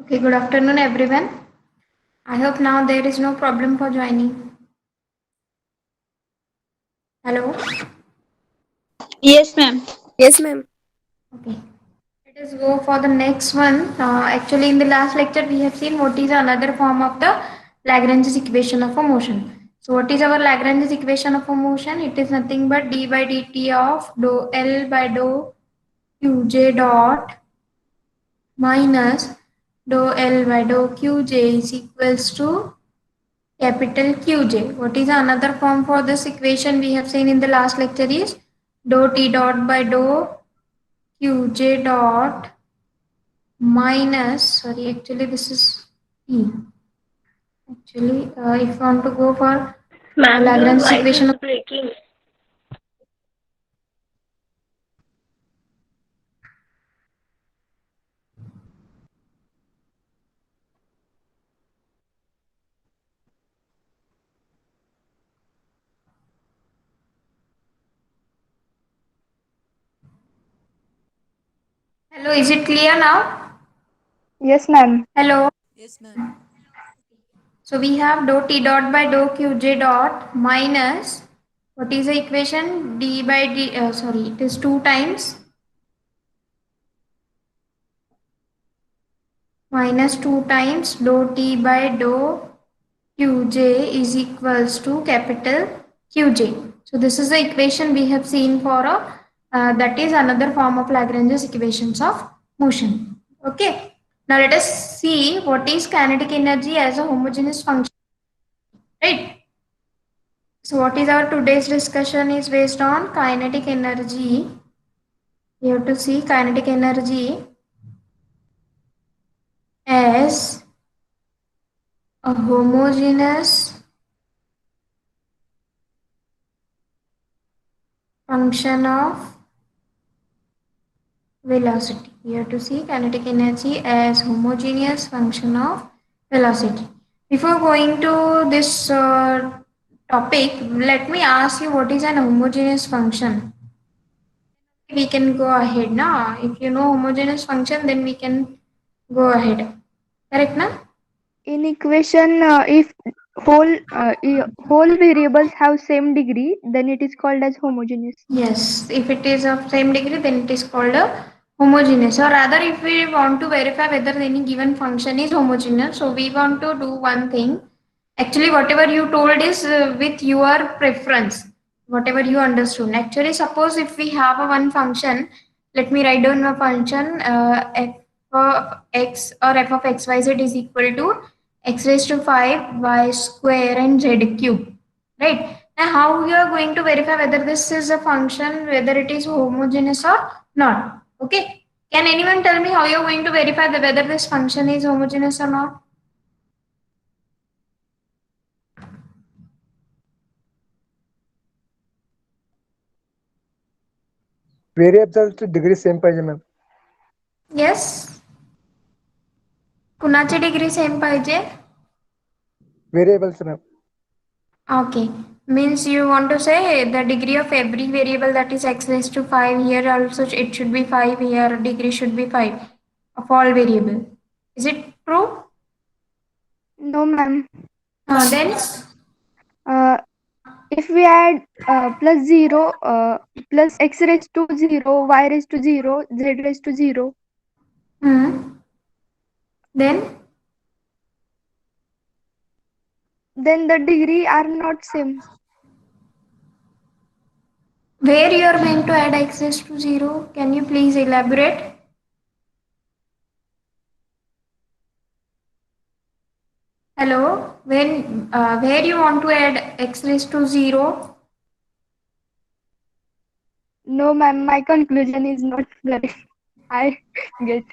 Okay, good afternoon, everyone. I hope now there is no problem for joining. Hello. Yes, ma'am. Yes, ma'am. Okay. Let us go for the next one. Actually, in the last lecture, we have seen what is another form of the Lagrange's equation of a motion. So, what is our Lagrange's equation of a motion? It is nothing but d by dt of dou L by dou qj dot minus dou L by dou qj is equals to capital Qj. What is another form for this equation we have seen in the last lecture is dou T dot by dou Qj dot minus, sorry, actually this is E. Actually, if you want to go for Ma'am, your Lagrange's voice equation is of, breaking. hello, is it clear now? Yes, ma'am. Hello. Yes, ma'am. So we have dou T dot by dou Qj dot minus, what is the equation? D by D, sorry, it is 2 times minus 2 times dou T by dou Qj is equals to capital Qj. So this is the equation we have seen for a that is another form of Lagrange's equations of motion. Okay. Now let us see what is kinetic energy as a homogeneous function. Right. So what is our today's discussion is based on kinetic energy. You have to see kinetic energy as a homogeneous function of velocity. We have to see kinetic energy as homogeneous function of velocity. Before going to this topic, let me ask you what is an homogeneous function. We can go ahead now. If you know homogeneous function, then we can go ahead. Correct, na? In equation, if whole variables have same degree, then it is called as homogeneous. Yes, if it is of same degree, then it is called a homogeneous. Or rather, if we want to verify whether any given function is homogeneous, so we want to do one thing. Actually, whatever you told is with your preference, whatever you understood. Actually, suppose if we have a one function, let me write down a function f of x or f of x y z is equal to x raised to 5 y square and z cube, right? Now, how you are going to verify whether this is a function, whether it is homogeneous or not? Okay. Can anyone tell me how you are going to verify whether this function is homogeneous or not? व्हेरिएबलची degree same पाहिजे ma'am. Yes. कुणाची degree same पाहिजे? Variables ma'am. Okay. Means you want to say the degree of every variable that is x raised to 5 here also it should be 5 here degree should be 5 of all variable. Is it true? No, ma'am. Then Uh, if we add plus 0, plus x raised to 0, y raised to 0, z raised to 0, hmm, then then the degree are not same. where you are going to add x raised to 0? Can you please elaborate? Hello, when where you want to add x raised to 0? No, ma'am. My conclusion is not very. I get.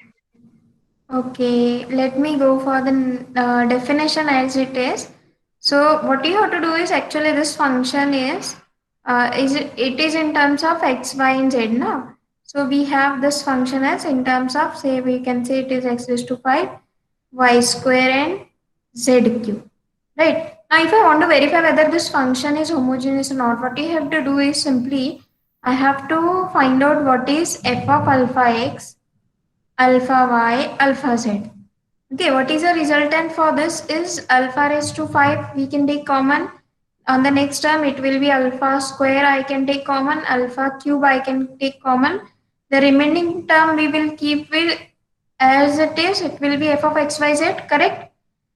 Okay, let me go for the definition as it is. So what you have to do is actually this function is it is in terms of x, y, and z now. So we have this function as in terms of say we can say it is x raised to 5, y square and z cube. Right. Now if I want to verify whether this function is homogeneous or not, what you have to do is simply I have to find out what is f of alpha x, alpha y, alpha z. Okay, what is the resultant for this is alpha raised to 5, we can take common. On the next term, it will be alpha square, I can take common, alpha cube, I can take common. The remaining term we will keep it as it is, it will be f of xyz, correct?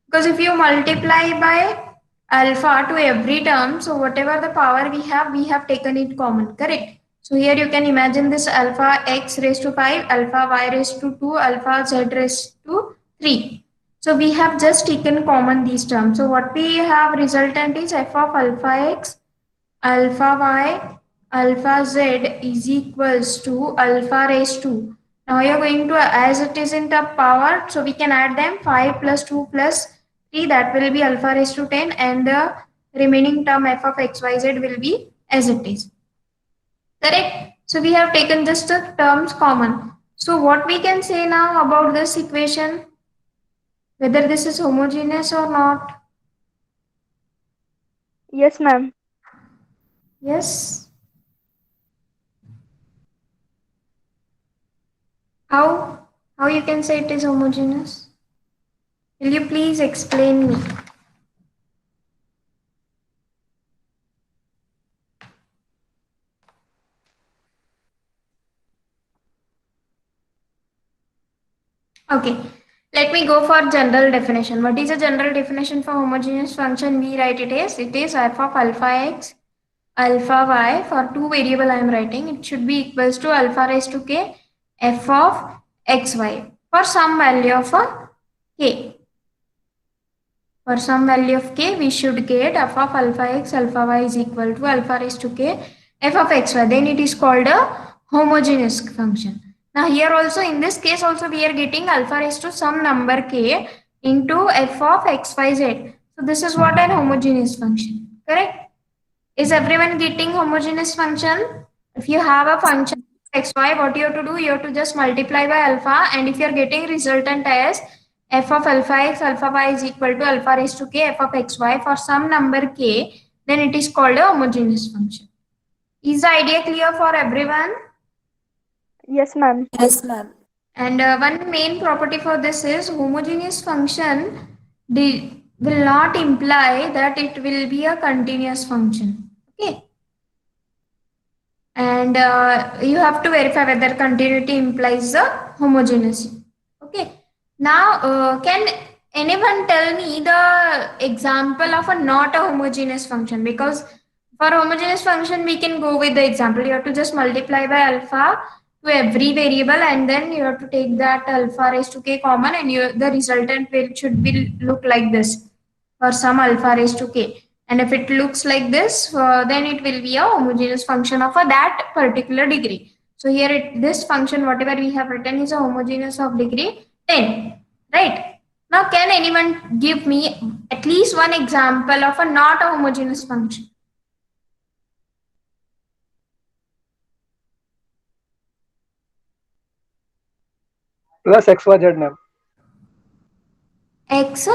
Because if you multiply by alpha to every term, so whatever the power we have taken it common, correct? So here you can imagine this alpha x raised to 5, alpha y raised to 2, alpha z raised to 3. So we have just taken common these terms. So what we have resultant is f of alpha x, alpha y, alpha z is equals to alpha raised to. Now you're going to, as it is in the power, so we can add them 5 plus 2 plus 3, that will be alpha raised to 10, and the remaining term f of xyz will be as it is. Correct? So we have taken just the terms common. So what we can say now about this equation, whether this is homogeneous or not? Yes, ma'am. Yes. How? How you can say it is homogeneous? Will you please explain me? Okay, let me go for general definition. What is a general definition for homogeneous function? We write it as, it is f of alpha x, alpha y, for two variable I am writing, it should be equals to alpha raised to k f of xy for some value of a k. For some value of k, we should get f of alpha x, alpha y is equal to alpha raised to k f of xy. Then it is called a homogeneous function. Now here also, in this case also, we are getting alpha raised to some number k into f of xyz. So this is what an homogeneous function. Correct? Is everyone getting homogeneous function? If you have a function xy, what you have to do? You have to just multiply by alpha, and if you are getting resultant as f of alpha x, alpha y is equal to alpha raised to k f of xy for some number k, then it is called a homogeneous function. Is the idea clear for everyone? Yes, ma'am. Yes, ma'am. And one main property for this is homogeneous function will not imply that it will be a continuous function. Okay. And you have to verify whether continuity implies the homogeneity. Okay. Now, can anyone tell me the example of a not a homogeneous function? Because for homogeneous function, we can go with the example. You have to just multiply by alpha to every variable, and then you have to take that alpha raised to k common, and the resultant should be look like this for some alpha raised to k. And if it looks like this, then it will be a homogeneous function of that particular degree. So here this function, whatever we have written, is a homogeneous of degree 10, right? Now, can anyone give me at least one example of a not a homogeneous function? Plus xyz, ma'am. X?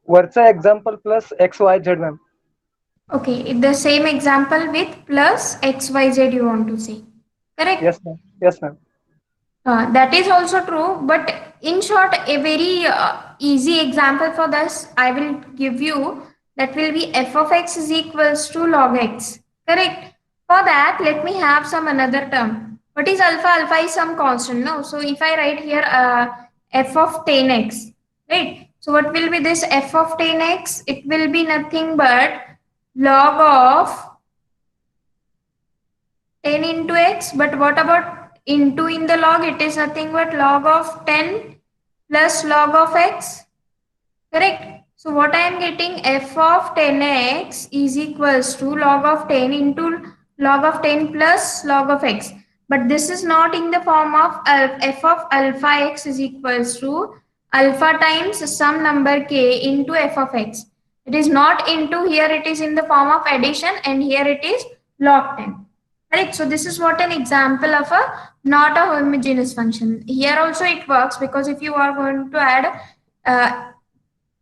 वरचा example plus xyz, ma'am. Okay, the same example with plus xyz you want to say, correct? Yes, ma'am. Yes, ma'am. That is also true, but in short, a very easy example for this I will give you, that will be f of x is equals to log x, correct? For that, let me have some another term. What is alpha? Alpha is some constant, no? So if I write here f of 10x, right? So what will be this f of 10x? It will be nothing but log of 10 into x, but what about into in the log? It is nothing but log of 10 plus log of x, correct? So what I am getting, f of 10x is equals to log of 10 into log of 10 plus log of x. But this is not in the form of f of alpha x is equals to alpha times some number k into f of x. It is not into, here it is in the form of addition, and here it is log 10. Right, so this is what an example of a not a homogeneous function. Here also it works, because if you are going to add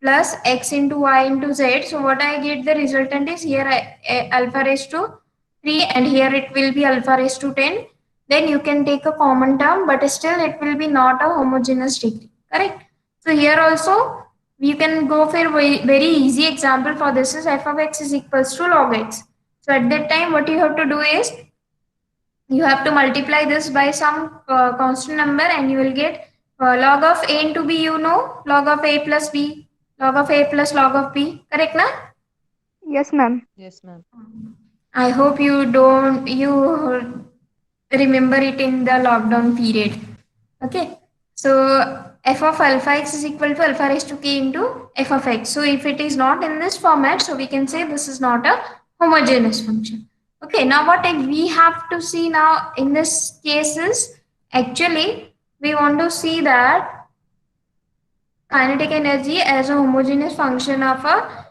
plus x into y into z, so what I get, the resultant is here alpha raised to 3, and here it will be alpha raised to 10. Then you can take a common term, but still it will be not a homogeneous degree. correct? So here also you can go for very easy example for this is f of x is equals to log x. So at that time what you have to do is you have to multiply this by some constant number and you will get log of a into b, you know, log of a plus b, log of a plus log of b, correct na? Yes, ma'am. Yes, ma'am. I hope you remember it in the lockdown period. Okay. So f of alpha x is equal to alpha raised to k into f of x. So if it is not in this format, so we can say this is not a homogeneous function. Okay. Now what we have to see now in this case is actually we want to see that kinetic energy as a homogeneous function of a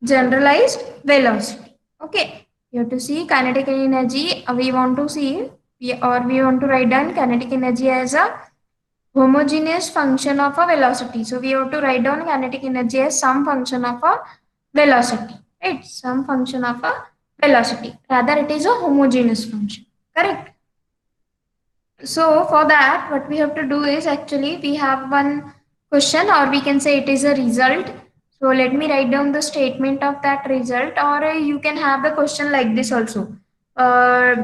generalized velocity. Okay, you have to see kinetic energy. We want to see, we want to write down kinetic energy as a homogeneous function of a velocity. So we have to write down kinetic energy as some function of a velocity, right? Some function of a velocity. Rather, it is a homogeneous function. Correct. So for that, what we have to do is actually we have one question, or we can say it is a result. So let me write down the statement of that result, or you can have the question like this also. Uh,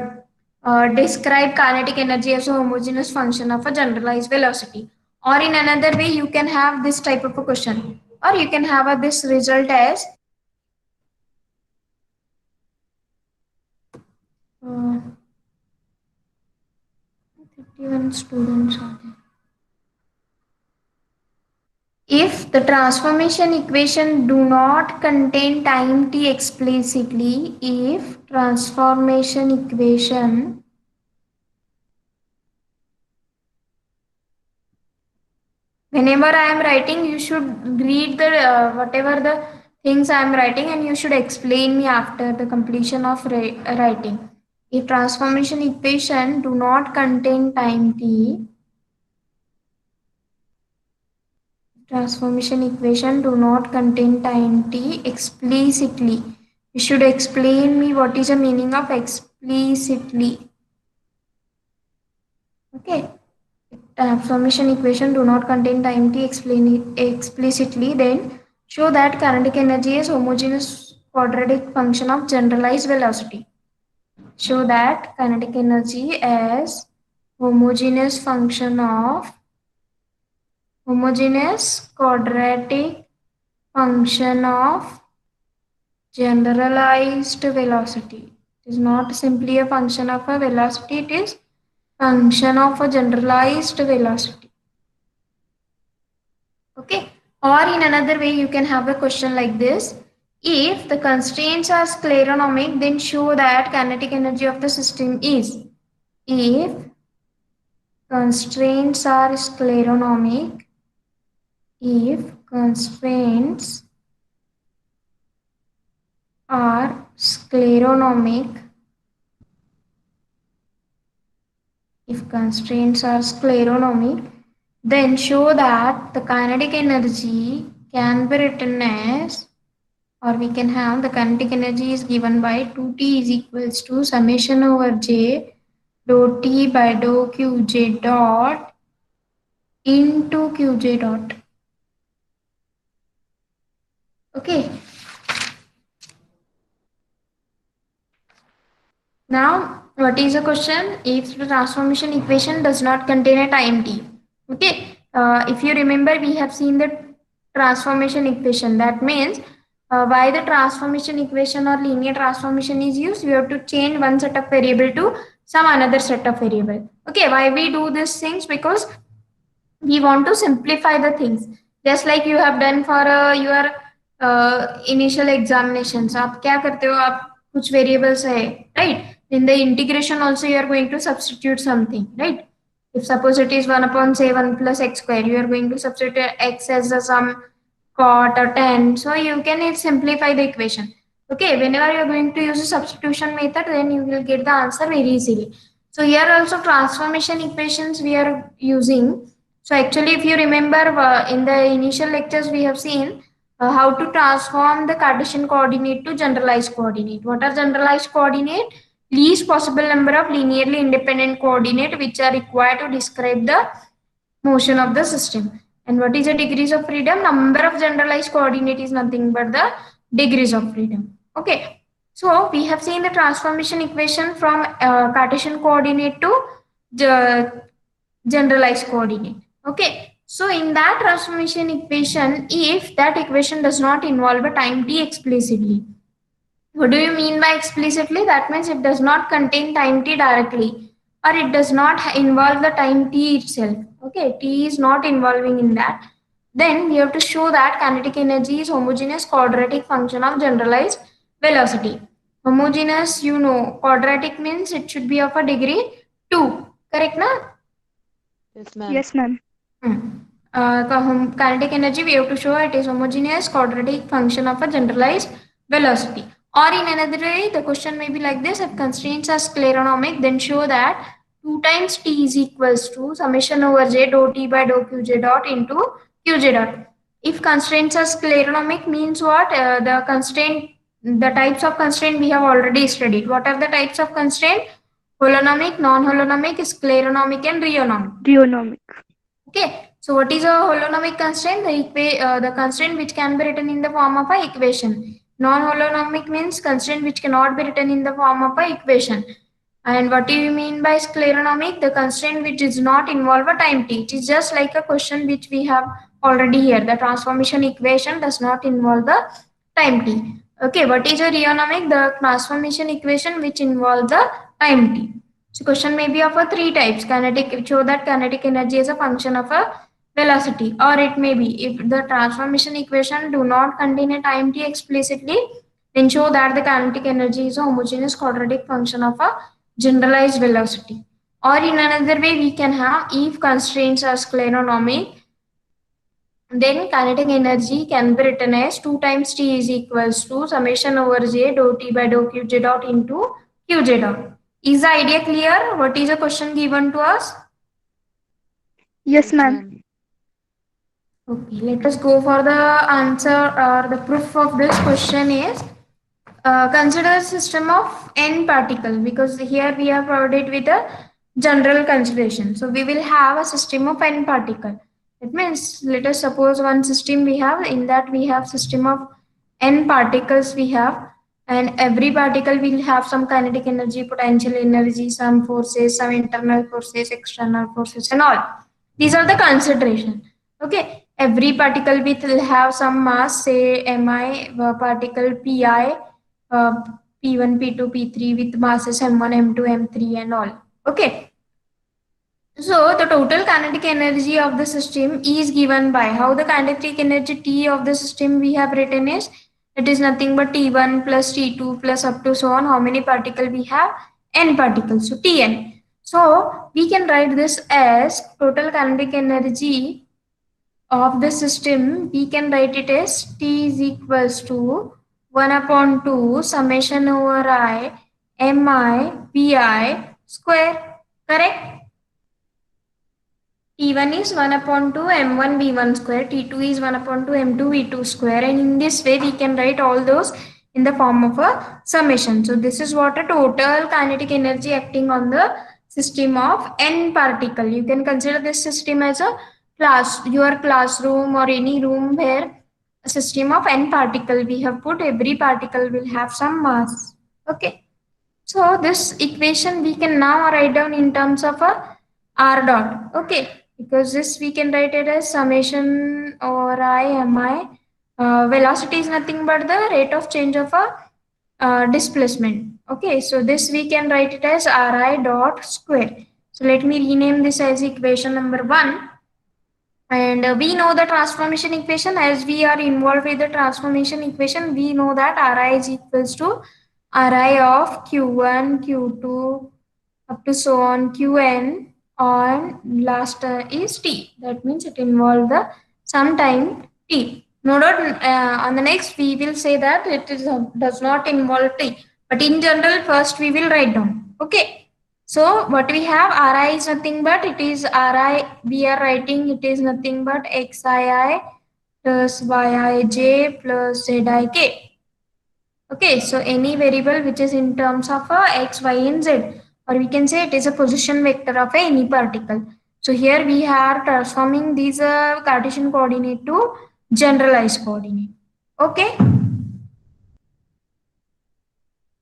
Describe kinetic energy as a homogeneous function of a generalized velocity. Or in another way, you can have this type of a question, or you can have this result as uh, 31 students are there. If the transformation equation do not contain time t explicitly, if transformation equation whenever I am writing, you should read the whatever the things I am writing and you should explain me after the completion of writing. If transformation equation do not contain time t, transformation equation do not contain time t explicitly. You should explain me what is the meaning of explicitly. Okay. If transformation equation do not contain time t explain it explicitly, then show that kinetic energy is homogeneous quadratic function of generalized velocity. Show that kinetic energy as homogeneous function of homogeneous quadratic function of generalized velocity. It is not simply a function of a velocity, it is function of a generalized velocity. Okay. Or in another way, you can have a question like this. If the constraints are scleronomic, then show that kinetic energy of the system is. If constraints are scleronomic, if constraints are scleronomic, if constraints are scleronomic, then show that the kinetic energy can be written as, or we can have the kinetic energy is given by 2t is equals to summation over j dou t by dou qj dot into qj dot. Okay. Now, what is the question? If the transformation equation does not contain a time t. Okay. If you remember, we have seen the transformation equation. That means why the transformation equation or linear transformation is used, we have to change one set of variable to some another set of variable. Okay. Why we do these things? Because we want to simplify the things, just like you have done for your initial examinations. आप क्या करते हो, आप कुछ variables है, right? In the integration also you are going to substitute something, right? If suppose it is 1 upon say 1 plus x square, you are going to substitute x as the sum cot or tan, so you can simplify the equation. Okay, whenever you are going to use a substitution method, then you will get the answer very easily. So here also transformation equations we are using. So actually, if you remember in the initial lectures, we have seen how to transform the Cartesian coordinate to generalized coordinate. What are generalized coordinate? Least possible number of linearly independent coordinate which are required to describe the motion of the system. And what is the degrees of freedom? Number of generalized coordinate is nothing but the degrees of freedom. Okay. So we have seen the transformation equation from Cartesian coordinate to the generalized coordinate. Okay. So in that transformation equation, if that equation does not involve a time t explicitly, what do you mean by explicitly? That means it does not contain time t directly, or it does not involve the time t itself. Okay, t is not involving in that. Then we have to show that kinetic energy is homogeneous quadratic function of generalized velocity. Homogeneous, you know, quadratic means it should be of a degree 2. Correct, na? Yes, ma'am. Yes, ma'am. Kinetic energy, we have to show it is homogeneous quadratic function of a generalized velocity. Or in another way, the question may be like this: if constraints are scleronomic, then show that 2 times t is equals to summation over j dou t by dou qj dot into qj dot. If constraints are scleronomic means what? The types of constraint we have already studied. What are the types of constraint? Holonomic, non-holonomic, scleronomic, and rheonomic. Geonomic. Okay, so what is a holonomic constraint? The constraint which can be written in the form of a equation. Non-holonomic means constraint which cannot be written in the form of a equation. And what do you mean by scleronomic? The constraint which does not involve a time t. It is just like a question which we have already here. The transformation equation does not involve the time t. Okay, what is a rheonomic? The transformation equation which involves the time t. So question may be of a 3 types. Kinetic, show that kinetic energy is a function of a velocity, or it may be if the transformation equation do not contain a time t explicitly, then show that the kinetic energy is a homogeneous quadratic function of a generalized velocity. Or in another way, we can have if constraints are scleronomic, then kinetic energy can be written as 2 times t is equals to summation over j dou t by dou qj dot into qj dot. Is the idea clear? What is the question given to us? Yes, ma'am. Okay, let us go for the answer or the proof of this question is consider a system of n particle, because here we are provided with a general consideration. So we will have a system of n particle. That means let us suppose one system we have, in that we have system of n particles we have, and every particle will have some kinetic energy, potential energy, some forces, some internal forces, external forces, and all. These are the consideration. Okay, every particle will have some mass, say mi particle pi, uh, P1, P2, P3 with masses M1, M2, M3 and all. Okay. So the total kinetic energy of the system is given by how the kinetic energy T of the system we have written is, it is nothing but T1 plus T2 plus up to so on. How many particles we have? N particles. So Tn. So we can write this as total kinetic energy of the system. We can write it as T is equals to 1 upon 2 summation over I mi pi square. Correct? T1 is 1 upon 2 m1 v1 square, T2 is 1 upon 2 m2 v2 square, and in this way we can write all those in the form of a summation. So this is what a total kinetic energy acting on the system of n particle. You can consider this system as a your classroom or any room where a system of n particle we have put. Every particle will have some mass. Okay. So this equation we can now write down in terms of a r dot. Okay, because this we can write it as summation or I mi. Velocity is nothing but the rate of change of a displacement. Okay, so this we can write it as ri dot square. So let me rename this as equation number 1. And we know the transformation equation. As we are involved with the transformation equation, we know that Ri is equals to Ri of Q1, Q2, up to so on Qn, on last is T. That means it involves the sometime T. No doubt on the next we will say that it is does not involve T. But in general, first we will write down. Okay. So what we have, Ri is nothing but it is Ri, we are writing it is nothing but Xii plus Yij plus Zik. Okay, so any variable which is in terms of x, y and z, or we can say it is a position vector of any particle. So here we are transforming these Cartesian coordinate to generalized coordinate. Okay.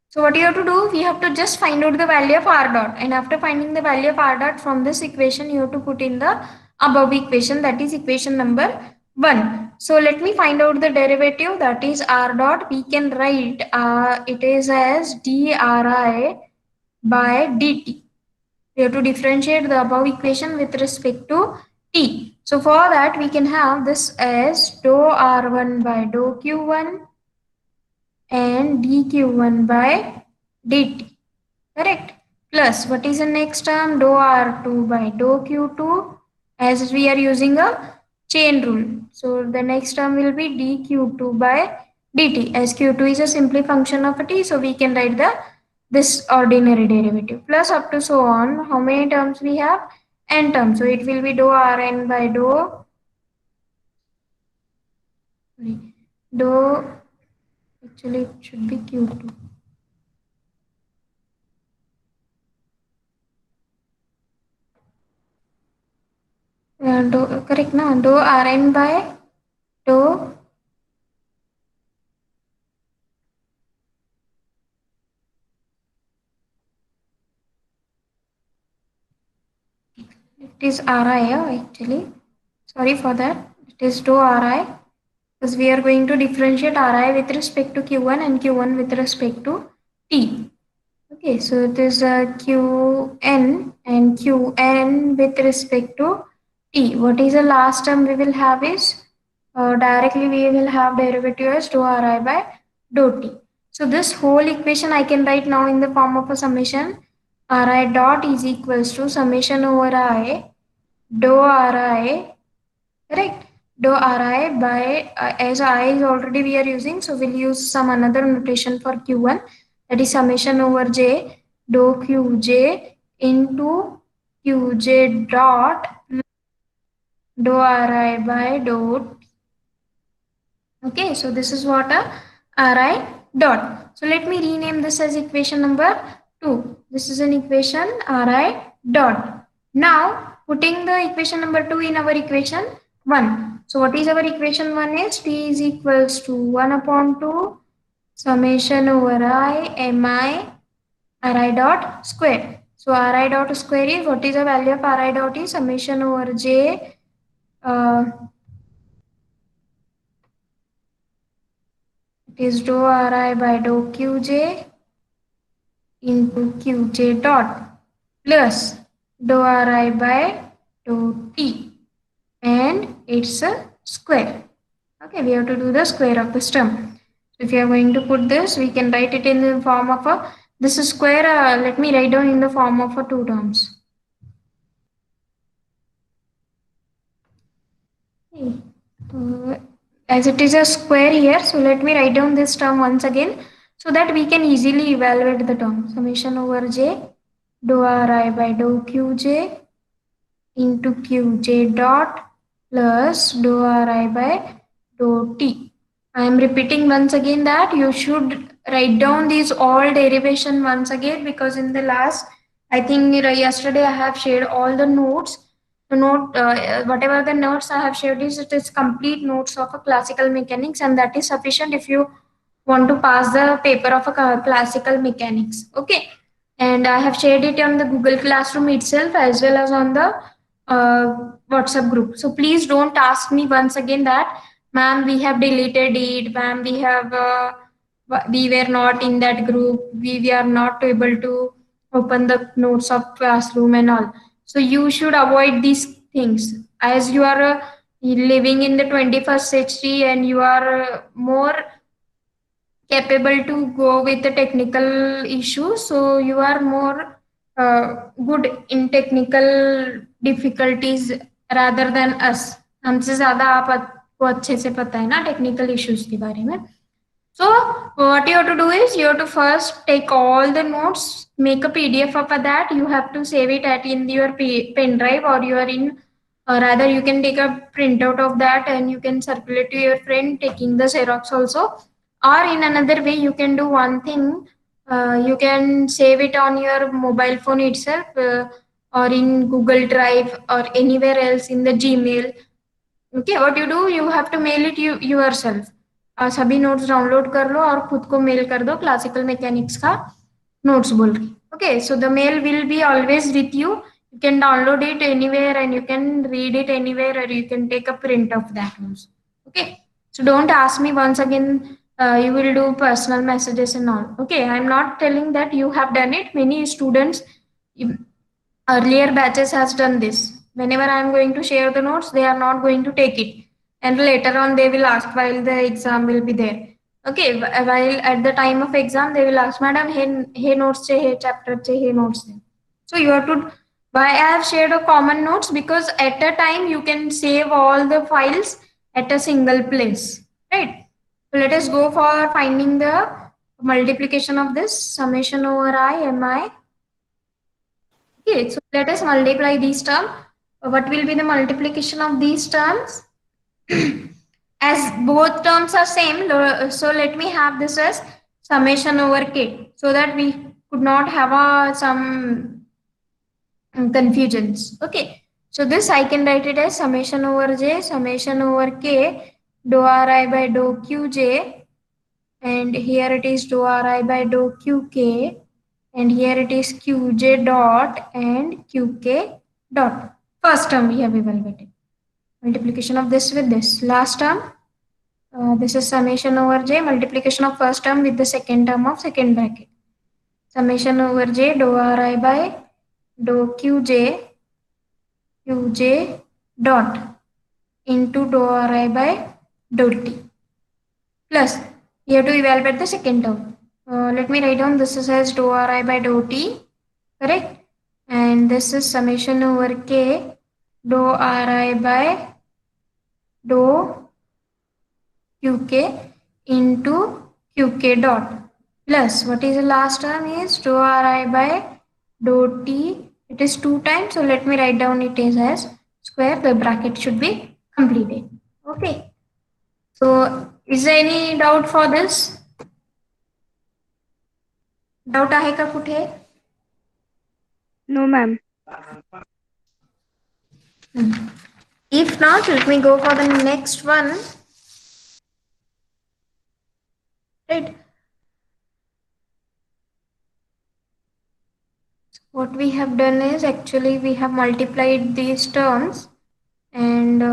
So what you have to do, we have to just find out the value of r dot, and after finding the value of r dot from this equation, you have to put in the above equation, that is equation number 1. So let me find out the derivative, that is r dot. We can write it is as dri by dt. We have to differentiate the above equation with respect to t. So for that, we can have this as dou r1 by dou q1 and dq1 by dt, correct? Plus, what is the next term? Dou r2 by dou q2, as we are using a chain rule. So the next term will be dq2 by dt, as q2 is a simply function of a t, so we can write the this ordinary derivative, plus up to so on. How many terms we have? N terms. So it will be dou rn by dou, actually it should be q2. Correct na? Dou rn by dou it is ri actually. Sorry for that. It is dou ri, because we are going to differentiate ri with respect to q1 and q1 with respect to t. Okay, so it is qn and qn with respect to t. What is the last term we will have is directly we will have derivative as dou ri by dou t. So this whole equation I can write now in the form of a summation. Ri dot is equals to summation over I dou ri, correct? Dou ri by as I is already we are using, so we'll use some another notation for q1, that is summation over j dou qj into qj dot dou ri by dou. Okay, so this is what a ri dot. So let me rename this as equation number 2. This is an equation ri dot. Now putting the equation number 2 in our equation 1. So what is our equation 1 is t is equals to 1 upon 2 summation over I mi ri dot square. So ri dot square is, what is the value of ri dot is summation over j it is dou ri by dou qj into qj dot plus dou ri by dou t, and it's a square. Okay, we have to do the square of this term. So if you are going to put this, we can write it in the form of a, this is square, let me write down in the form of a 2 terms. Okay. As it is a square here, so let me write down this term once again so that we can easily evaluate the term. Summation over j dou ri by dou qj into qj dot plus dou ri by dou t. I am repeating once again that you should write down these all derivation once again, because in the last, I think yesterday I have shared all the notes. The note, whatever the notes I have shared is, it is complete notes of a classical mechanics, and that is sufficient if you want to pass the paper of a classical mechanics. Okay, and I have shared it on the Google Classroom itself as well as on the WhatsApp group. So please don't ask me once again that, ma'am, we have deleted it, ma'am, we have we were not in that group, we are not able to open the notes of classroom and all. So you should avoid these things, as you are living in the 21st century and you are more capable to go with the technical issues, so you are more good in technical difficulties rather than us. हमसे ज़्यादा आपको अच्छे से पता है ना technical issues के बारे में. So what you have to do is, you have to first take all the notes, make a PDF of that. You have to save it at in your pen drive, or you are in, or rather you can take a printout of that and you can circulate to your friend taking the Xerox also. Or in another way, you can do one thing. You can save it on your mobile phone itself, or in Google Drive or anywhere else in the Gmail. Okay, what you do, you have to mail it yourself. सभी notes download कर लो और खुद को mail कर दो classical mechanics का notes बोल के. Okay, so the mail will be always with you. You can download it anywhere and you can read it anywhere, or you can take a print of that also. Okay, so don't ask me once again. You will do personal messages and all. Okay, I'm not telling that you have done it. Many students, earlier batches has done this. Whenever I am going to share the notes, they are not going to take it, and later on they will ask while the exam will be there. Okay, while at the time of exam they will ask, madam, hey notes che, hey chapter che, hey notes che. So you have to, why I have shared a common notes, because at a time you can save all the files at a single place, right? So let us go for finding the multiplication of this. Summation over I mi. Okay, so let us multiply these terms. What will be the multiplication of these terms? As both terms are same, so let me have this as summation over k, so that we could not have some confusions. Okay, so this I can write it as summation over j, summation over k, dou ri by dou qj, and here it is dou ri by dou qk, and here it is qj dot and qk dot. First term we have evaluated. Multiplication of this with this. Last term, this is summation over j, multiplication of first term with the second term of second bracket. Summation over j dou ri by dou qj dot into dou ri by dou t, plus you have to evaluate the second term. Let me write down, this is as dou ri by dou t, correct? And this is summation over k dou ri by dou qk into qk dot, plus what is the last term is dou ri by dou t. It is 2 times, so let me write down it is as square. The bracket should be completed. Okay, so is there any doubt for this? Doubt आहे का कुठे? No, ma'am. If not, let me go for the next one. Right. What we have done is, actually we have multiplied these terms, and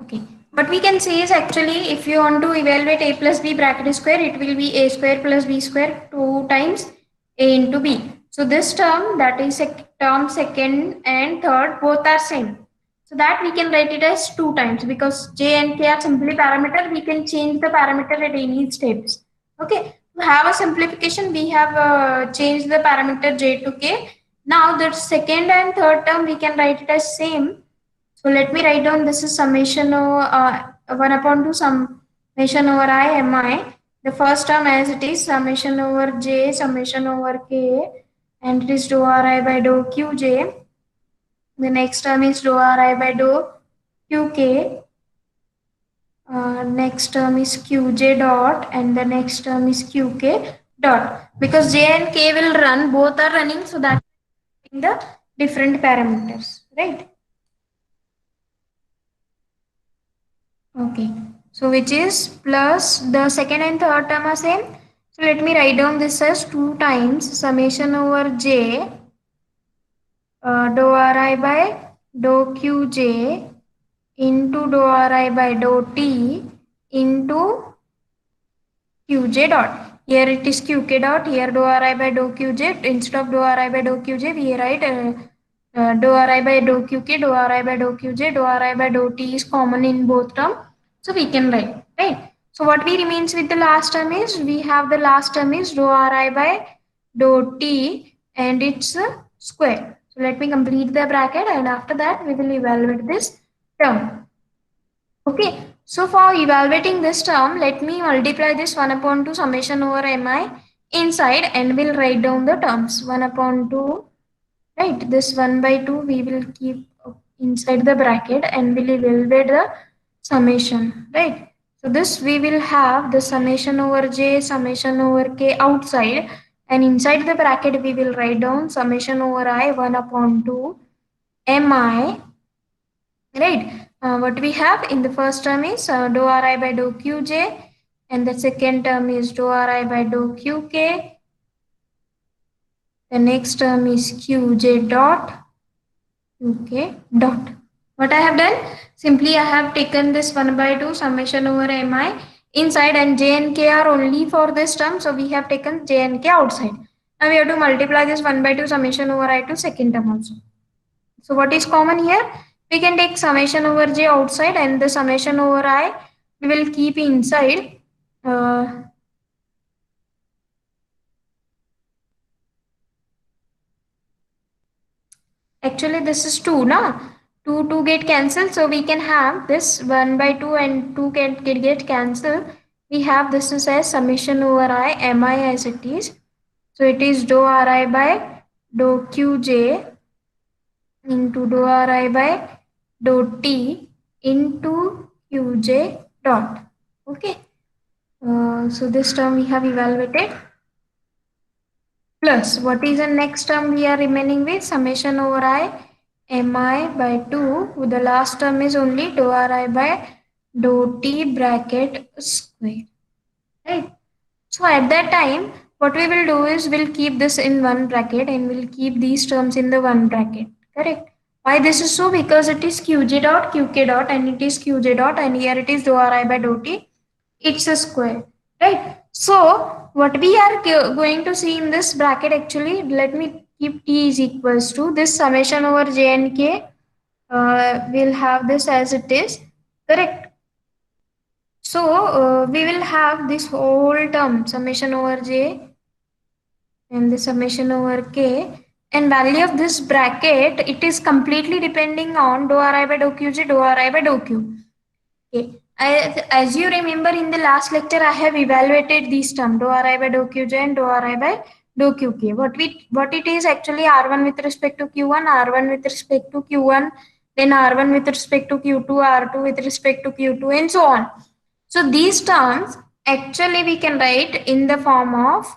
okay, what we can say is, actually if you want to evaluate a plus b bracket square, it will be a square plus b square 2 times a into b. So this term, that is term second and third, both are same. So that we can write it as 2 times, because j and k are simply parameter. We can change the parameter at any steps. Okay, to have a simplification, we have changed the parameter j to k. Now the second and third term we can write it as same. So let me write down, this is summation over 1 upon 2 summation over I mi. The first term as it is summation over j, summation over k, and it is dou ri by dou qj. The next term is dou ri by dou qk. Next term is qj dot, and the next term is qk dot. Because j and k will run, both are running, so that in the different parameters, right? Okay, so which is plus the second and third term are same. So let me write down this as 2 times summation over j dou ri by dou qj into dou ri by dou t into qj dot. Here it is qk dot, here dou ri by dou qj. Instead of dou ri by dou qj, we write dou ri by dou qk, dou ri by dou qj, dou ri by dou t is common in both terms. So we can write, right? So what we remains with the last term is, we have the last term is dou ri by dou t, and it's a square. So let me complete the bracket, and after that we will evaluate this term. Okay, so for evaluating this term, let me multiply this 1 upon 2 summation over mi inside, and we'll write down the terms 1 upon 2, right? This 1 by 2 we will keep inside the bracket, and we'll evaluate the summation, right? So this we will have the summation over j, summation over k outside, and inside the bracket we will write down summation over I 1 upon 2 mi, right? What we have in the first term is dou ri by dou qj, and the second term is dou ri by dou qk. The next term is qj dot qk dot. What I have done? Simply I have taken this 1 by 2 summation over mi inside, and j and k are only for this term. So we have taken j and k outside. Now we have to multiply this 1 by 2 summation over I to second term also. So what is common here? We can take summation over j outside, and the summation over I we will keep inside. Actually this is 2 na, 2 get cancelled, so we can have this 1 by 2 and 2 can get cancelled. We have this is as summation over I mi as it is. So it is dou ri by dou qj into dou ri by dou t into qj dot. Okay. So this term we have evaluated. Plus, what is the next term we are remaining with? Summation over I mi by 2. The last term is only dou ri by dou t bracket square. Right. So at that time, what we will do is we'll keep this in one bracket and we'll keep these terms in the one bracket. Correct. Why this is so? Because it is qj dot qk dot and it is qj dot, and here it is dou ri by dou t. It's a square, right? So what we are going to see in this bracket, actually, let me keep t is equals to this summation over j and k. We'll have this as it is, correct? So we will have this whole term summation over j and the summation over k, and value of this bracket, it is completely depending on dou ri by dou qj, dou ri by dou q. Okay. As you remember in the last lecture, I have evaluated these terms dou ri by dou qj and dou ri by dou qk. What it is actually r1 with respect to q1, r1 with respect to q1, then r1 with respect to q2, r2 with respect to q2, and so on. So these terms actually we can write in the form of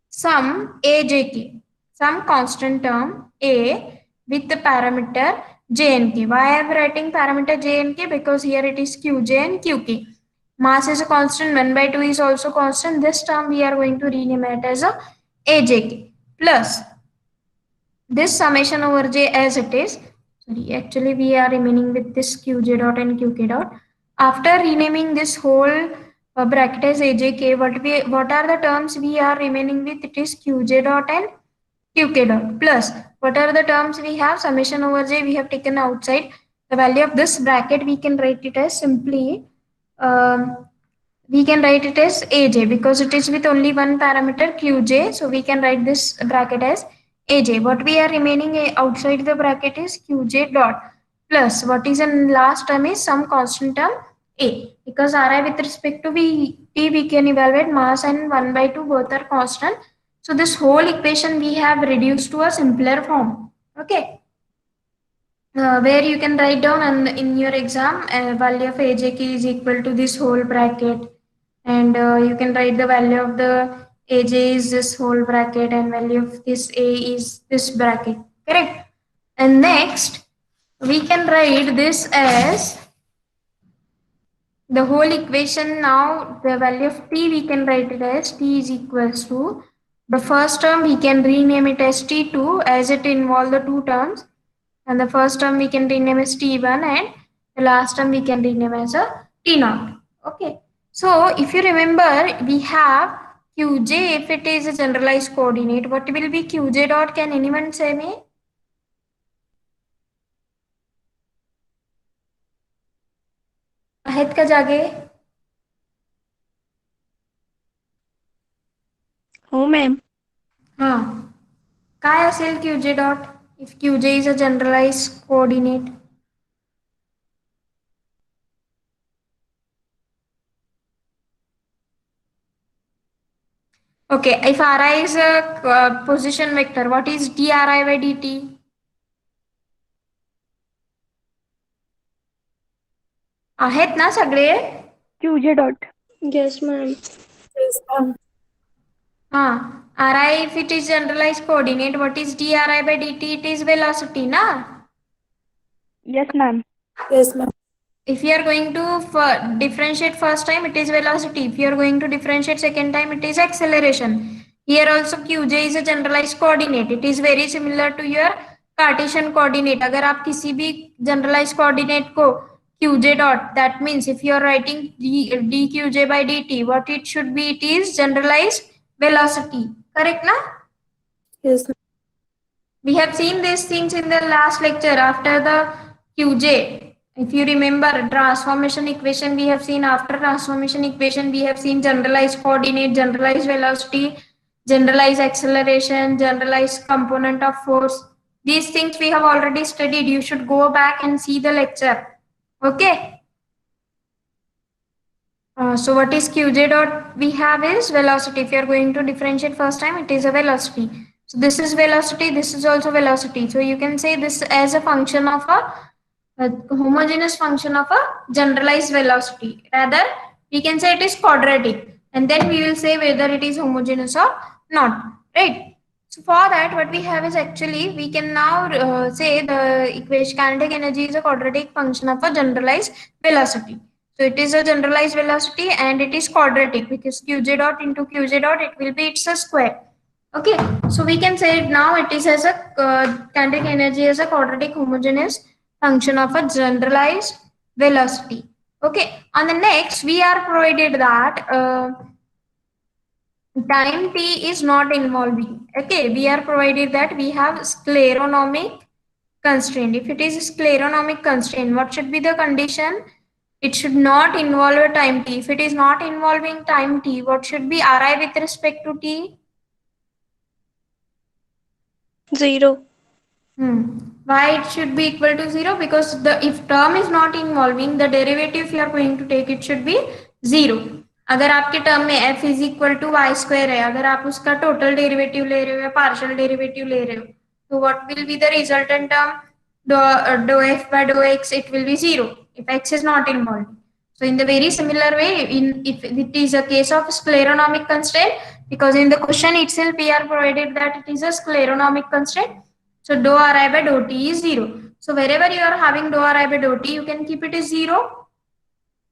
some ajk, some constant term a with the parameter j and k. Why I am writing parameter j and k? Because here it is qj and qk. Mass is a constant, 1 by 2 is also constant. This term we are going to rename it as a ajk plus this summation over j as it is. Sorry, actually we are remaining with this qj dot and qk dot. After renaming this whole bracket as ajk, what are the terms we are remaining with? It is qj dot and qk dot plus what are the terms we have? Summation over j we have taken outside. The value of this bracket we can write it as simply we can write it as aj because it is with only one parameter qj, so we can write this bracket as aj. What we are remaining outside the bracket is qj dot plus what is in last term is some constant term a, because ri with respect to t we can evaluate mass and 1 by 2 both are constant. So this whole equation we have reduced to a simpler form. Okay. Where you can write down and in your exam value of ajk is equal to this whole bracket, and you can write the value of the aj is this whole bracket and value of this a is this bracket, correct? And next we can write this as the whole equation. Now the value of t we can write it as t is equals to the first term we can rename it as t2 as it involve the two terms, and the first term we can rename as t1 and the last term we can rename as a t0. Okay. So if you remember we have qj, if it is a generalized coordinate, what will be qj dot? Can anyone say me? आहेत का जागे? हो ma'am. हाँ. काय असेल qj dot if qj is a generalized coordinate? Okay, if ri is a position vector, what is dri by dt? आहेत ना सगळे? qj dot. Yes, ma'am. Ri, if it is generalized coordinate, what is dri by dt? It is velocity, na? Yes, ma'am. Yes, ma'am. If you are going to differentiate first time, it is velocity. If you are going to differentiate second time, it is acceleration. Here also qj is a generalized coordinate. It is very similar to your Cartesian coordinate. अगर आप किसी भी generalized coordinate को qj dot, that means if you are writing dqj by dt, what it should be? It is generalized velocity. Correct, na? Yes, ma'am. We have seen these things in the last lecture after the qj. If you remember transformation equation, we have seen after transformation equation, we have seen generalized coordinate, generalized velocity, generalized acceleration, generalized component of force. These things we have already studied. You should go back and see the lecture. Okay. So what is qj dot? We have is velocity. If you are going to differentiate first time, it is a velocity. So this is velocity. This is also velocity. So you can say this as a function of a homogeneous function of a generalized velocity. Rather, we can say it is quadratic, and then we will say whether it is homogeneous or not. Right. So for that, what we have is actually we can now say the equation kinetic energy is a quadratic function of a generalized velocity. So it is a generalized velocity and it is quadratic because qj dot into qj dot, it will be it's a square. Okay, so we can say it now it is as a kinetic energy as a quadratic homogeneous function of a generalized velocity. Okay, on the next we are provided that time t is not involving. Okay, we are provided that we have scleronomic constraint. If it is scleronomic constraint, what should be the condition? It should not involve a time t. If it is not involving time t, what should be Ri with respect to t? 0. Why it should be equal to 0? Because the if term is not involving, the derivative you are going to take, it should be 0. अगर आपके term में f is equal to y square है, अगर आप उसका total derivative ले रहे हो या पार्शियल डेरिवेटिव ले रहे हो, तो what will be the resultant term? dou f by dou x, it will be 0 if x is not involved. So in the very similar way, if it is a case of scleronomic constraint, because in the question itself we are provided that it is a scleronomic constraint. So dou Ri by dou t is 0. So wherever you are having dou Ri by dou t, you can keep it as 0.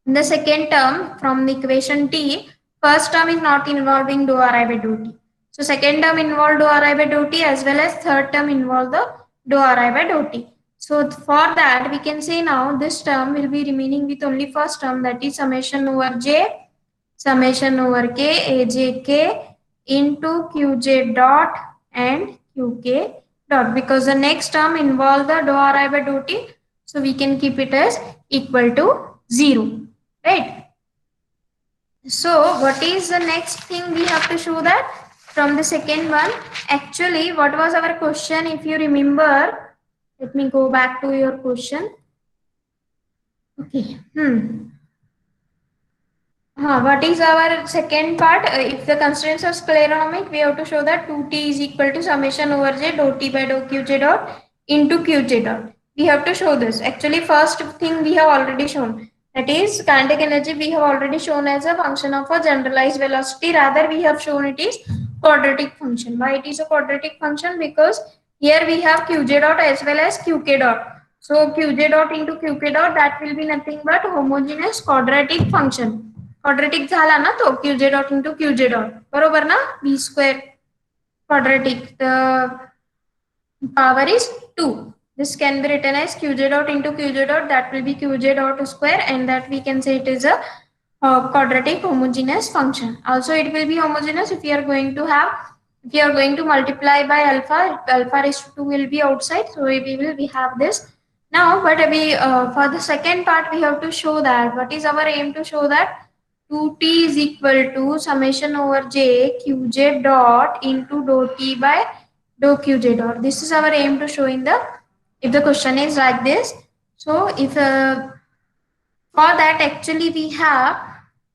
In the second term from the equation t, first term is not involving dou Ri by dou t. So second term involve dou Ri by dou t as well as third term involve the dou Ri by dou t. So for that we can say now this term will be remaining with only first term, that is summation over j, summation over k, ajk into qj dot and qk dot, because the next term involve the dou Ri by dou t. So we can keep it as equal to 0. Right. So what is the next thing we have to show that from the second one? Actually, what was our question? If you remember, let me go back to your question. Okay. What is our second part? If the constraints are scleronomic, we have to show that 2t is equal to summation over j dou t by dou qj dot into qj dot. We have to show this. Actually, first thing we have already shown. That is kinetic energy we have already shown as a function of a generalized velocity. Rather, we have shown it is quadratic function. Why it is a quadratic function? Because here we have qj dot as well as qk dot. So qj dot into qk dot, that will be nothing but homogeneous quadratic function. Quadratic झाला ना तो qj dot into qj dot, बरोबर ना? b square quadratic, the power is 2. This can be written as qj dot into qj dot, that will be qj dot square, and that we can say it is a quadratic homogeneous function. Also it will be homogeneous if you are going to have, if you are going to multiply by alpha, alpha raised to 2 will be outside, so we have this. Now but we for the second part we have to show that what is our aim to show that 2t is equal to summation over j qj dot into dou t by dou qj dot. This is our aim to show in the, if the question is like this. So if for that actually we have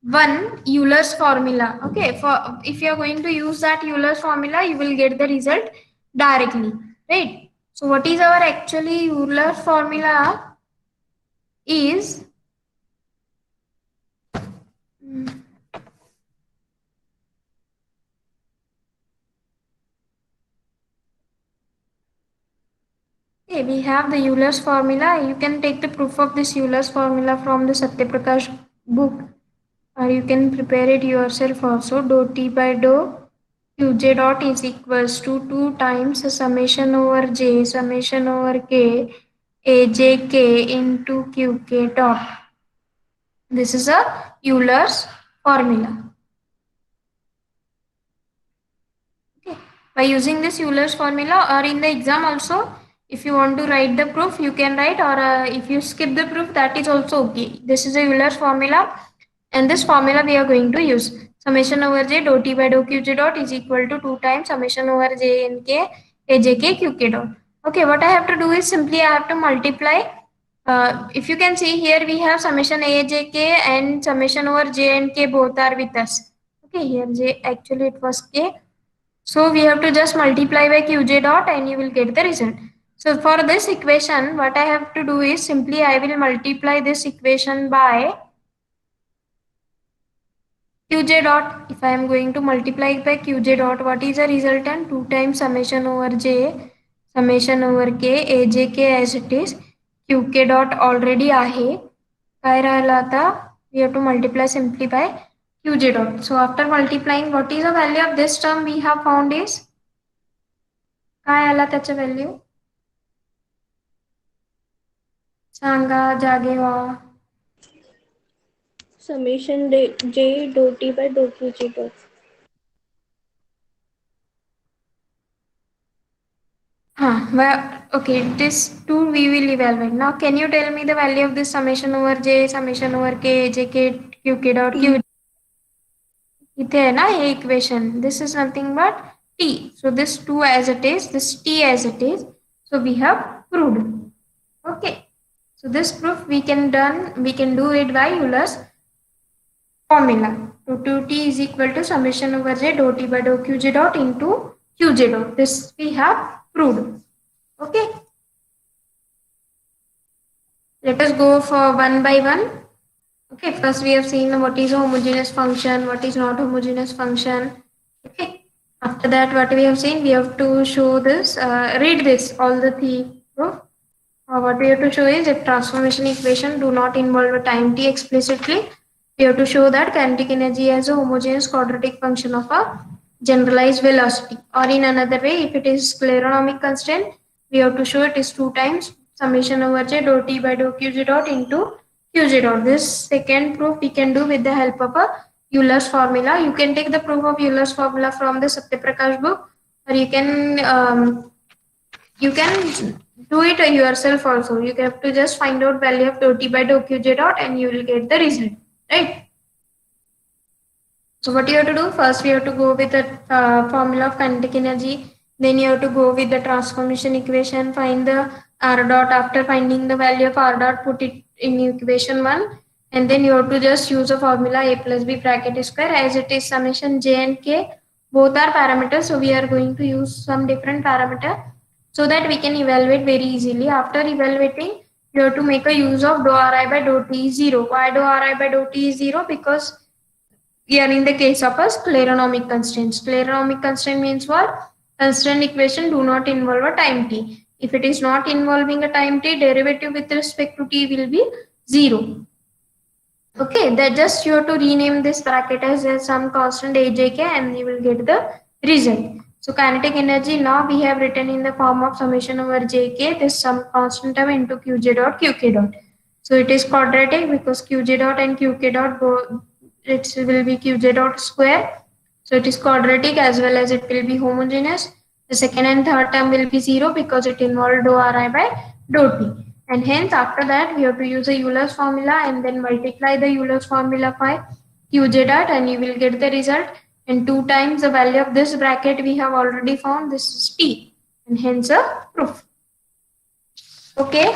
one Euler's formula. Okay, for if you are going to use that Euler's formula, you will get the result directly, right? So what is our actually Euler formula is Okay, we have the Euler's formula. You can take the proof of this Euler's formula from the Satyaprakash book, or you can prepare it yourself also. Dou t by dou qj dot is equals to 2 times the summation over j summation over k ajk into qk dot. This is a Euler's formula. Okay. By using this Euler's formula, or in the exam also, if you want to write the proof, you can write, or if you skip the proof, that is also okay. This is a Euler's formula, and this formula we are going to use. Summation over j dou t by dou qj dot is equal to 2 times summation over j n k ajk qk dot. Okay, what I have to do is simply I have to multiply. If you can see here, we have summation ajk and summation over j and k both are with us. Okay, here j actually it was k. So we have to just multiply by qj dot and you will get the result. So for this equation, what I have to do is simply I will multiply this equation by qj dot. If I am going to multiply by qj dot, what is the resultant? 2 times summation over j, summation over k, ajk as it is, qk dot already आहे. काय राहिला आता? We have to multiply simply by qj dot. So after multiplying, what is the value of this term we have found is? काय आला त्याचं value? सांगा, जागे व्हा. Summation j dou t by dou qj dot. Okay, this two we will evaluate. Now, can you tell me the value of this summation over j, summation over k, jk, qk dot q? इथे है ना ये equation. This is nothing but t. So this 2 as it is, this t as it is. So we have proved. Okay. So this proof we can do it by Euler's formula. So 2t is equal to summation over j dou t by dou qj dot into qj dot. This we have proved. Okay. Let us go for one by one. Okay, first we have seen what is a homogeneous function, what is not homogeneous function. Okay. After that, what we have seen, we have to show this, read this, all the three proof. What we have to show is if transformation equation do not involve a time t explicitly, we have to show that kinetic energy as a homogeneous quadratic function of a generalized velocity. Or in another way, if it is scleronomic constraint, we have to show it is 2 times summation over j dou t by dou qj dot into qj dot. This second proof we can do with the help of a Euler's formula. You can take the proof of Euler's formula from the Satyaprakash book, or you can do it yourself also. You have to just find out value of dou t by dou qj dot and you will get the result, right? So what you have to do, first we have to go with the formula of kinetic energy, then you have to go with the transformation equation, find the r dot. After finding the value of r dot, put it in equation 1, and then you have to just use a formula a plus b bracket square, as it is summation j and k both are parameters, so we are going to use some different parameter so that we can evaluate very easily. After evaluating, you have to make a use of dou ri by dou t is 0. Why dou ri by dou t is 0? Because we are in the case of a scleronomic constraint. Scleronomic constraint means what? Constraint equation do not involve a time t. If it is not involving a time t, derivative with respect to t will be 0. Okay, that just you have to rename this bracket as some constant ajk and you will get the result. So kinetic energy now we have written in the form of summation over jk, this some constant term into qj dot qk dot. So it is quadratic because qj dot and qk dot go, it will be qj dot square. So it is quadratic as well as it will be homogeneous. The second and third term will be 0 because it involved dou ri by dou t. And hence after that we have to use a Euler's formula and then multiply the Euler's formula by qj dot and you will get the result. And 2 times the value of this bracket we have already found, this is t, and hence a proof. Okay.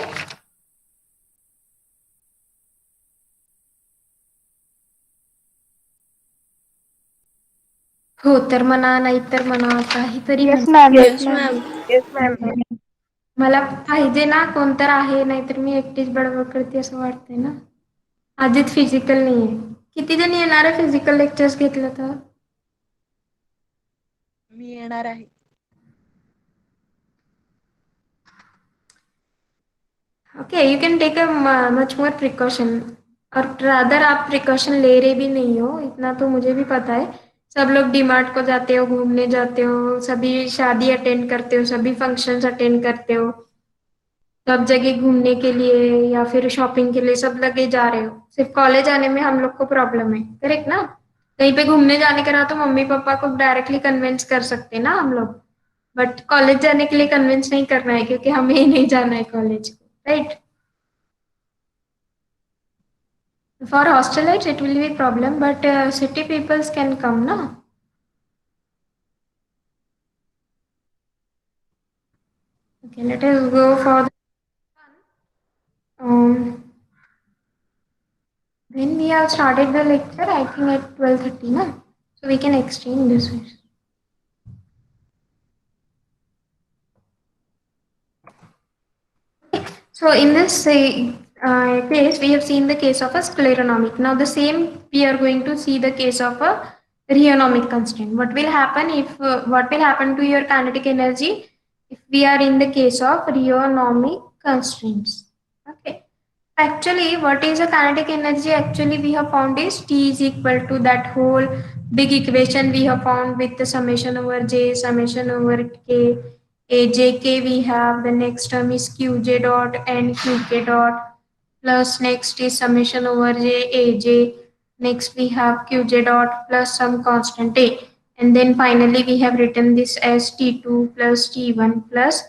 हो तर म्हणा, नाही तर म्हणा, काहीतरी Yes, म्हणा. ma'am. Yes, ma'am. Yes, ma'am. मला पाहिजे ना कोणतर आहे, नाहीतर मी एकटीच बडबड करते असं वाटतंय ना. आधीच फिजिकल नाहीये. किती जण येणार आहे फिजिकल लेक्चर्स घेतलं तर? मी येणार आहे. Okay, you can take a much more precaution. और रादर आप प्रिकॉशन ले रहे भी नहीं हो, इतना तो मुझे भी पता है। सब लोग डीमार्ट को जाते हो, घूमने जाते हो, सभी शादी अटेंड करते हो, सभी फंक्शंस अटेंड करते हो, सब जगह घूमने के लिए या फिर शॉपिंग के लिए सब लगे जा रहे हो। सिर्फ कॉलेज आने में हम लोग को प्रॉब्लम है, करेक्ट ना? कहीं पे घूमने जाने का रहा तो मम्मी पापा को डायरेक्टली कन्विंस कर सकते हैं ना हम लोग, बट कॉलेज जाने के लिए कन्विंस नहीं करना है क्योंकि हमें ही नहीं जाना है कॉलेज को, right? For hostelites, it will be a problem, but city peoples can come, na? Okay, let us go for the when we have started the lecture, I think at 12:30, na? So we can extend this way. So in this case, we have seen the case of a scleronomic. Now the same we are going to see the case of a rheonomic constraint. What will happen if what will happen to your kinetic energy if we are in the case of rheonomic constraints? Okay. Actually, what is a kinetic energy? Actually, we have found is T is equal to that whole big equation we have found with the summation over J, summation over K, A J K we have. The next term is Q J dot and Q K dot, plus next is summation over J A J. Next we have Q J dot plus some constant A. And then finally we have written this as T2 plus T1 plus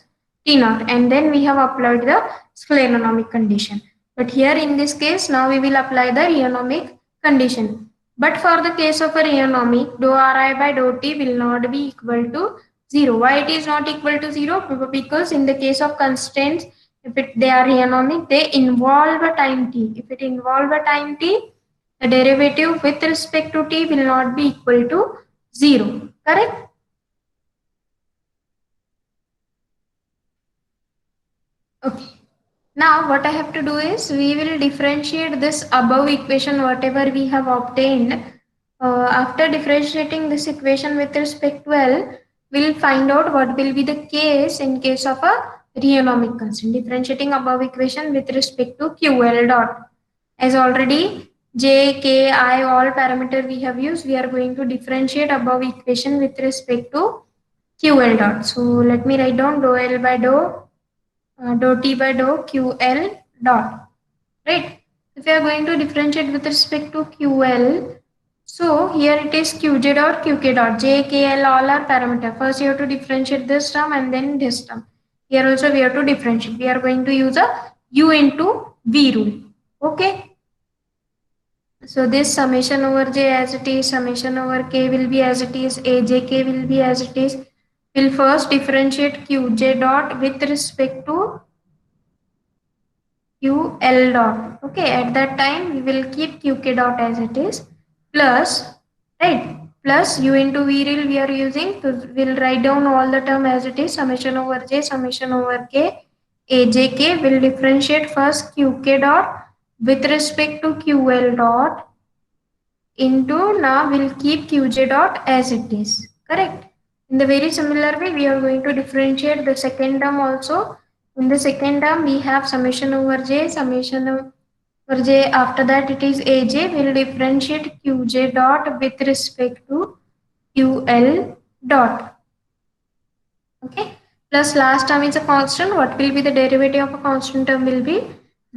T naught. And then we have applied the scleronomic condition. But here in this case, now we will apply the rheonomic condition. But for the case of a rheonomic, dou Ri by dou T will not be equal to 0. Why it is not equal to 0? Because in the case of constraints, they are rheonomic, they involve a time t. If it involve a time t, the derivative with respect to t will not be equal to 0. Correct? Okay. Now what I have to do is we will differentiate this above equation whatever we have obtained. After differentiating this equation with respect to L, we'll find out what will be the case in case of a rheonomic constant. Differentiating above equation with respect to QL dot. As already J, K, I all parameter we have used, we are going to differentiate above equation with respect to QL dot. So let me write down dou L by dou T by dou QL dot, right? If we are going to differentiate with respect to QL, so here it is Qj dot Qk dot, J, K, L all are parameter. First you have to differentiate this term and then this term. Here also we have to differentiate. We are going to use a U into V rule. Okay. So this summation over J as it is, summation over K will be as it is, AJK will be as it is. We'll first differentiate Qj dot with respect to QL dot. Okay, at that time we will keep Qk dot as it is, plus, right, plus U into V rule we are using. So we'll write down all the term as it is, summation over J, summation over K, AJK. Will differentiate first Qk dot with respect to QL dot into, now we'll keep Qj dot as it is, correct? In the very similar way, we are going to differentiate the second term also. In the second term, we have summation over J, summation over J. After that, it is AJ. We'll differentiate Qj dot with respect to QL dot. Okay. Plus last term is a constant. What will be the derivative of a constant term will be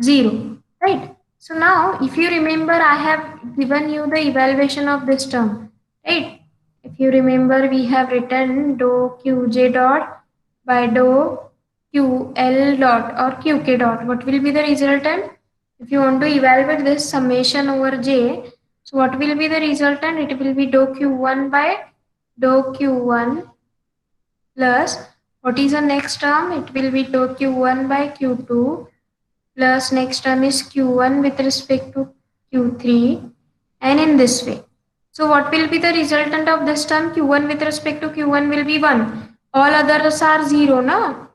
0. Right. So now, if you remember, I have given you the evaluation of this term. Right. If you remember, we have written dou Qj dot by dou QL dot or Qk dot. What will be the resultant? If you want to evaluate this summation over J, so what will be the resultant? It will be dou Q1 by dou Q1 plus, what is the next term? It will be dou Q1 by Q2 plus next term is Q1 with respect to Q3, and in this way. So what will be the resultant of this term? Q1 with respect to Q1 will be 1. All others are 0, no?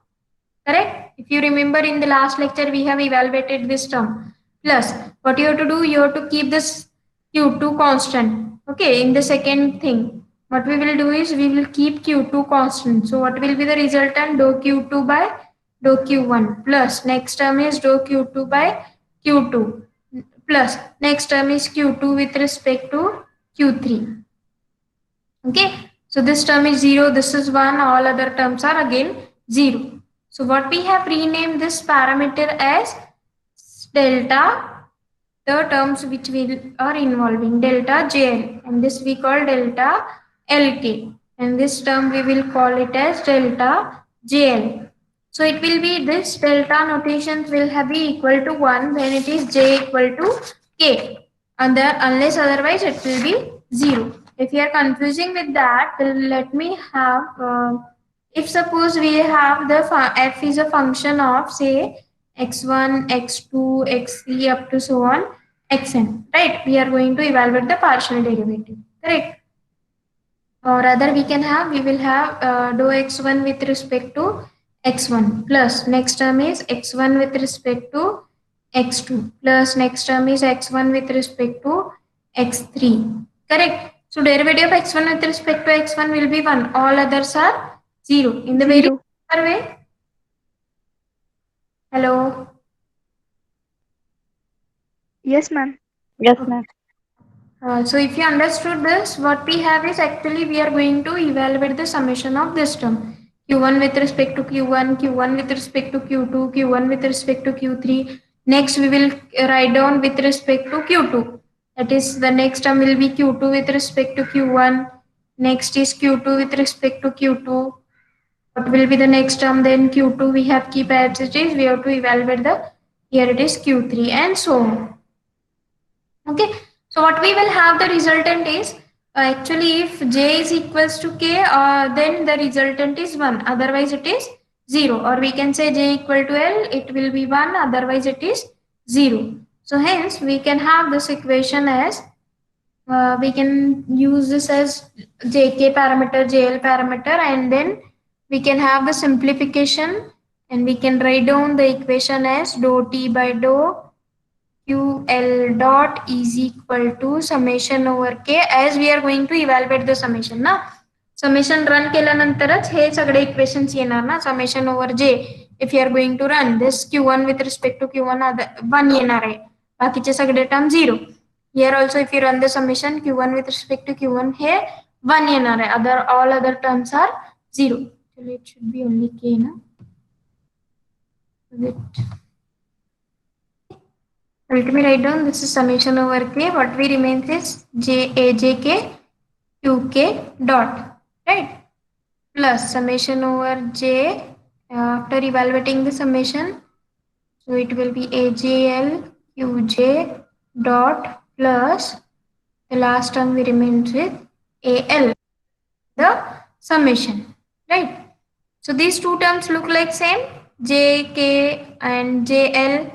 Correct? If you remember in the last lecture, we have evaluated this term. Plus, what you have to do, you have to keep this Q2 constant. Okay, in the second thing, what we will do is we will keep Q2 constant. So what will be the resultant? Dou Q2 by dou q1 plus next term is dou q2 by q2 plus next term is q2 with respect to q3. Okay, so this term is 0, this is 1, all other terms are again 0. So what we have renamed this parameter as delta, the terms which are involving delta JL, and this we call delta LK, and this term we will call it as delta JL. So it will be this delta notations will have be equal to 1 when it is J equal to K, and unless otherwise it will be 0. If you are confusing with that, then let me have, if suppose we have the f is a function of say x1, x2, x3 up to so on xn, right? We are going to evaluate the partial derivative, correct? Or rather we can have, we will have dou x1 with respect to x1 plus next term is x1 with respect to x2 plus next term is x1 with respect to x3, correct? So derivative of x1 with respect to x1 will be 1, all others are 0 in the very 0. similar way. Hello. Yes, ma'am. Yes, ma'am. So if you understood this, what we have is actually we are going to evaluate the summation of this term. Q1 with respect to Q1, Q1 with respect to Q2, Q1 with respect to Q3. Next we will write down with respect to Q2. That is the next term will be Q2 with respect to Q1. Next is Q2 with respect to Q2. What will be the next term? Then Q2 we have keep as it is. We have to evaluate the, here it is Q3 and so on. Okay, so what we will have the resultant is actually if j is equals to k, then the resultant is 1, otherwise it is 0, or we can say j equal to l, it will be 1, otherwise it is 0. So hence we can have this equation as we can use this as jk parameter, jl parameter, and then we can have the simplification, and we can write down the equation as dou t by dou QL dot is equal to summation over K, as we are going to evaluate the summation ना. Summation run केल्यानंतरच हे सगळे equations येणार ना. Summation over J, if you are going to run this Q1 with respect to Q1 1 येणार आहे, बाकीचे सगळे term 0. Here also if you run the summation Q1 with respect to Q1 हे 1 येणार आहे, all other terms are 0. So it should be only K ना. Let me write down, this is summation over K. What we remains is Jk Qk dot, right? Plus summation over J after evaluating the summation. So it will be Ajl Qj dot plus the last term we remains with Al, the summation, right? So these two terms look like same, Jk and Jl,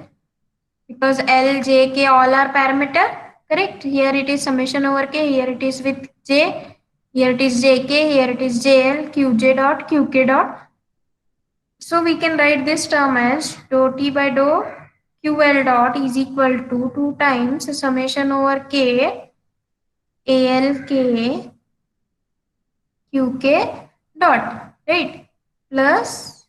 because L, J, K all are parameter, correct? Here it is summation over K, here it is with J, here it is JK, here it is JL, Qj dot, Qk dot. So we can write this term as dou T by dou QL dot is equal to 2 times summation over K, ALK, Qk dot, right? Plus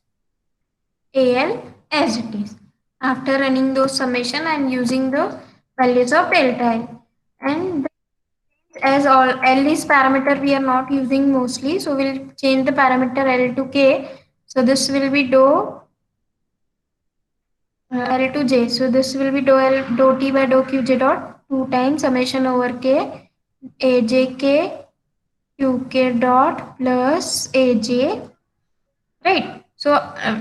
AL as it is. After running those summation and using the values of delta L, and as all L is parameter we are not using mostly, so we'll change the parameter L to K. So this will be dou L to J. So this will be dou T by dou Qj dot 2 times summation over K, AJK Qk dot plus AJ, right? So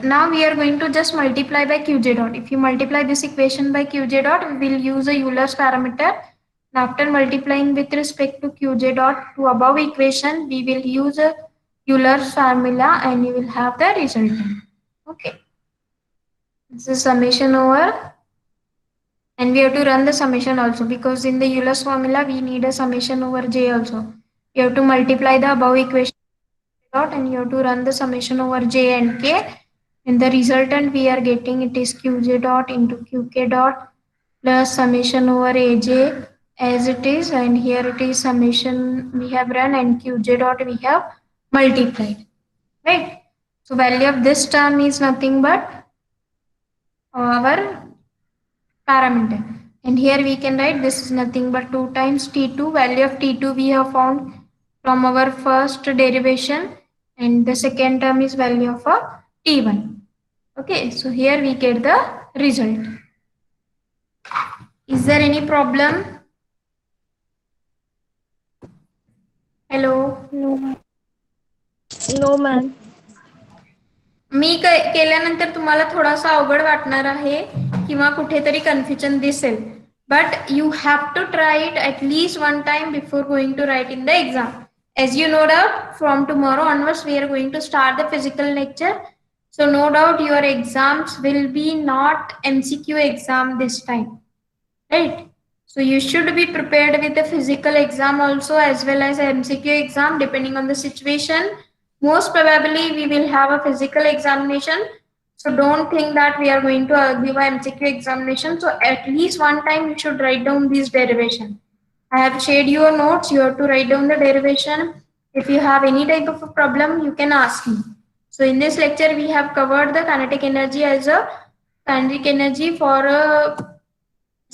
now we are going to just multiply by Qj dot. If you multiply this equation by Qj dot, we will use a Euler's parameter. After multiplying with respect to Qj dot to above equation, we will use a Euler's formula and you will have the resultant. Okay. This is summation over, and we have to run the summation also, because in the Euler's formula we need a summation over J also. You have to multiply the above equation dot and you have to run the summation over J and K, and the resultant we are getting, it is Qj dot into Qk dot plus summation over Aj as it is, and here it is summation we have run and Qj dot we have multiplied, right? So value of this term is nothing but our parameter. And here we can write this is nothing but 2 times T2. Value of T2 we have found from our first derivation, and the second term is value of a T1. Okay, so here we get the result. Is there any problem? Hello. No, ma'am. No, ma'am. मी केल्यानंतर तुम्हाला थोडासा अवघड वाटणार आहे किंवा कुठेतरी confusion दिसेल, but you have to try it at least one time before going to write in the exam. As you know doubt, from tomorrow onwards we are going to start the physical lecture, so no doubt your exams will be not MCQ exam this time, right? So you should be prepared with the physical exam also as well as MCQ exam depending on the situation. Most probably we will have a physical examination, so don't think that we are going to give a MCQ examination. So at least one time you should write down this derivation. I have shared your notes. You have to write down the derivation. If you have any type of a problem, you can ask me. So in this lecture we have covered the kinetic energy as a kinetic energy for a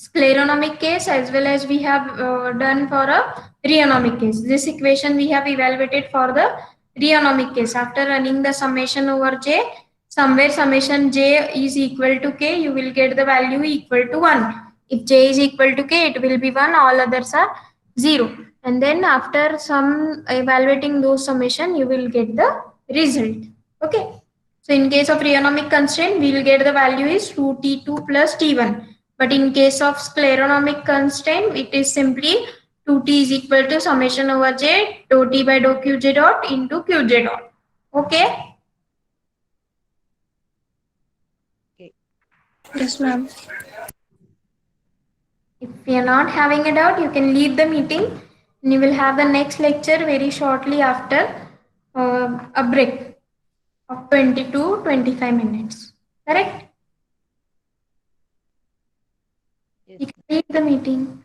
scleronomic case as well as we have done for a rheonomic case. This equation we have evaluated for the rheonomic case. After running the summation over J, somewhere summation J is equal to K, you will get the value equal to 1. If J is equal to K, it will be 1, all others are 0. And then after some evaluating those summation, you will get the result. Okay. So in case of rheonomic constraint, we will get the value is 2T2 plus T1. But in case of scleronomic constraint, it is simply 2T is equal to summation over J, dou T by dou Qj dot into Qj dot. Okay? Yes, ma'am. If you are not having a doubt, you can leave the meeting and you will have the next lecture very shortly after a break of 20 to 25 minutes. Correct? Yes. You can leave the meeting.